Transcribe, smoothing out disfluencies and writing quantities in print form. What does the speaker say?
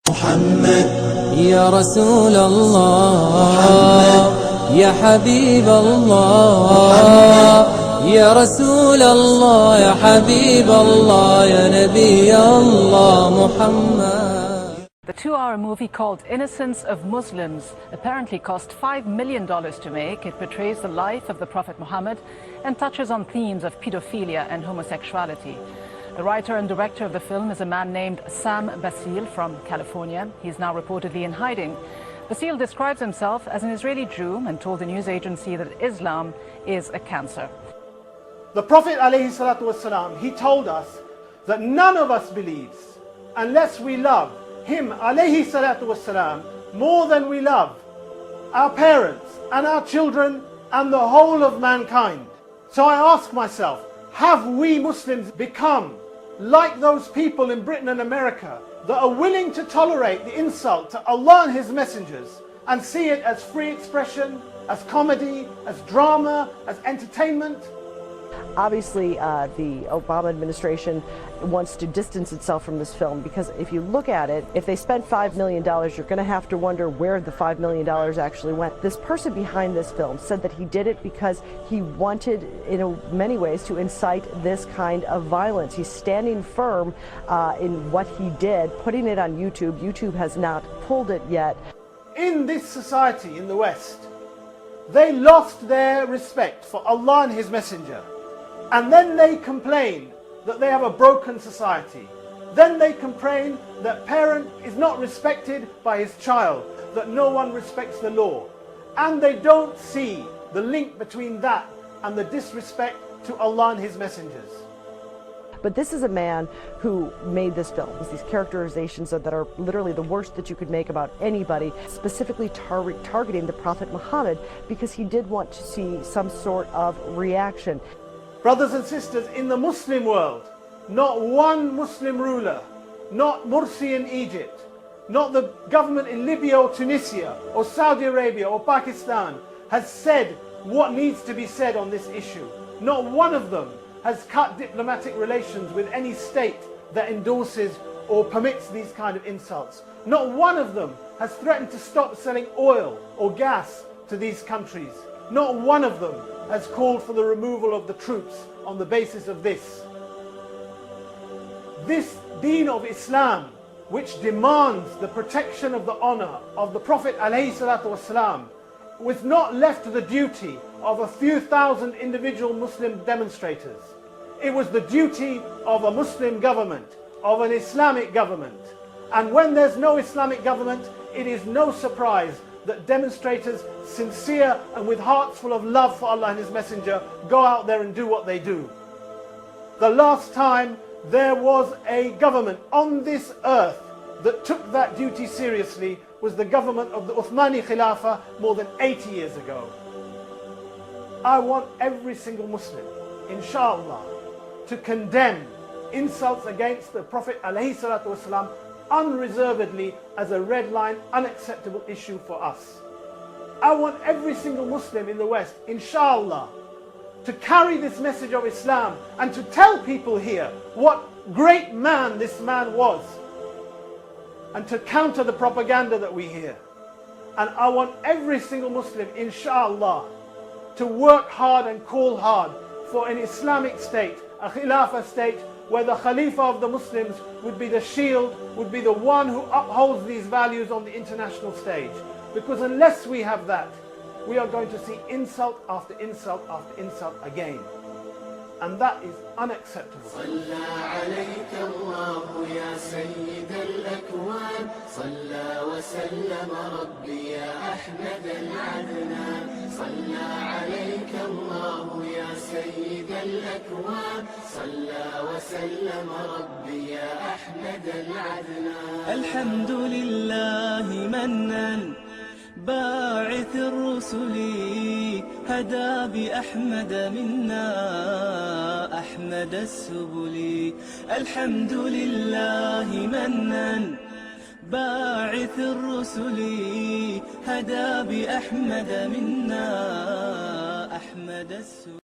محمد يا رسول الله محمد يا حبيب الله يا رسول الله يا حبيب الله يا نبي الله محمد. The 2-hour movie called Innocence of Muslims apparently cost $5 million to make. It portrays the life of the Prophet Muhammad and touches on themes of pedophilia and homosexuality. The writer and director of the film is a man named Sam Basil from California. He's now reportedly in hiding. Basil describes himself as an Israeli Jew and told the news agency that Islam is a cancer. The Prophet ﷺ, he told us that none of us believes unless we love him ﷺ more than we love our parents and our children and the whole of mankind. So I ask myself, have we Muslims become like those people in Britain and America that are willing to tolerate the insult to Allah and His messengers and see it as free expression, as comedy, as drama, as entertainment? Obviously, the Obama administration wants to distance itself from this film because if you look at it, if they spent $5 million, you're going to have to wonder where the $5 million actually went. This person behind this film said that he did it because he wanted, in many ways, to incite this kind of violence. He's standing firm in what he did, putting it on YouTube. YouTube has not pulled it yet. In this society in the West, they lost their respect for Allah and His Messenger. And then they complain that they have a broken society. Then they complain that parent is not respected by his child, that no one respects the law. And they don't see the link between that and the disrespect to Allah and His messengers. But this is a man who made this film with these characterizations that are literally the worst that you could make about anybody, specifically targeting the Prophet Muhammad because he did want to see some sort of reaction. Brothers and sisters, in the Muslim world, not one Muslim ruler, not Morsi in Egypt, not the government in Libya or Tunisia or Saudi Arabia or Pakistan has said what needs to be said on this issue. Not one of them has cut diplomatic relations with any state that endorses or permits these kind of insults. Not one of them has threatened to stop selling oil or gas to these countries. Not one of them has called for the removal of the troops on the basis of this. This deen of Islam, which demands the protection of the honor of the Prophet ﷺ, was not left to the duty of a few thousand individual Muslim demonstrators. It was the duty of a Muslim government, of an Islamic government. And when there's no Islamic government, it is no surprise that demonstrators, sincere and with hearts full of love for Allah and His Messenger, go out there and do what they do. The last time there was a government on this earth that took that duty seriously was the government of the Uthmani Khilafah more than 80 years ago. I want every single Muslim, inshallah, to condemn insults against the Prophet ﷺ unreservedly as a red line, unacceptable issue for us. I want every single Muslim in the West, inshallah, to carry this message of Islam and to tell people here what great man this man was and to counter the propaganda that we hear. And I want every single Muslim, inshallah, to work hard and call hard for an Islamic state, a Khilafah state, where the Khalifa of the Muslims would be the shield, would be the one who upholds these values on the international stage. Because unless we have that, we are going to see insult after insult after insult again. And that is unacceptable. الحمد لله منن باعث الرسل هدى بأحمد منا أحمد السبل. الحمد لله منن باعث الرسل هدى بأحمد منا أحمد السبل.